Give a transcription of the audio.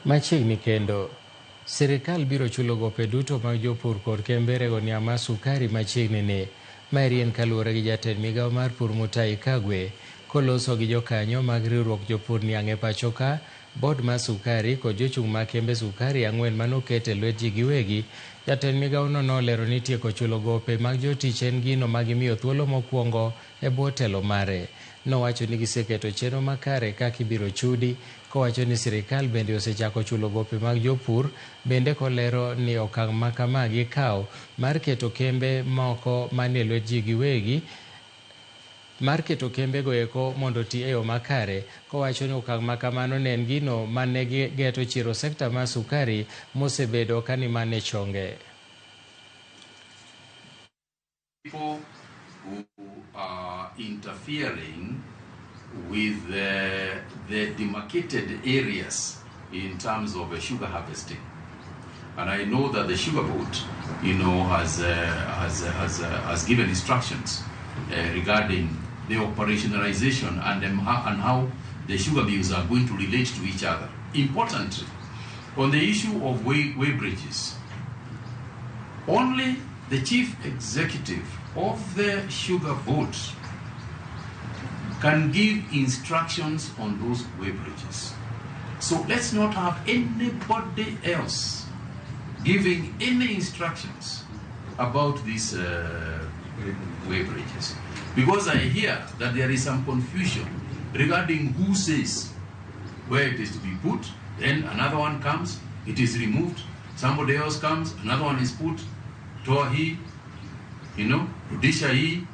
Machiegni kendo, sirikal biro chulo gope duto mag jopur kod kembe rego niang' mar sukari machiegni ni. Maeri en kaluwore gi jatend migao mar pur Mutahi Kagwe koloso gi jokanyo mag riwruok jopur niang' e pacho ka, bod mar sukari kod jochung' mag kembe sukari 4 manoket e lwet ji giwegi. Jatend migaono nolero ni tieko chulo gope mag jotich en gino ma gimiyo thuolo mokwongo e bwo telo mare. Nowacho ni giseketo chenro makare kaka ibiro chudi, kowacho ni sirikal bende osechako chulo gope mag jopur. Bende kolero ni okang' ma kama gikawo mar keto kembe moko manie lwet ji giwegi mar keto kembego eko mondo ti e yo makare, kowacho ni okang' ma kamano ne en gino mane geto chiro sekta mar sukari mosebedo ka ni mane chonge. People who are interfering with the demarcated areas in terms of sugar harvesting. And I know that the sugar board, has given instructions regarding the operationalization and how the sugar mills are going to relate to each other. Importantly, on the issue of weighbridges, only the chief executive of the sugar board can give instructions on those weighbridges. So let's not have anybody else giving any instructions about these weighbridges. Because I hear that there is some confusion regarding who says where it is to be put, then another one comes, it is removed, somebody else comes, another one is put, Toa hii, Rudisha hii,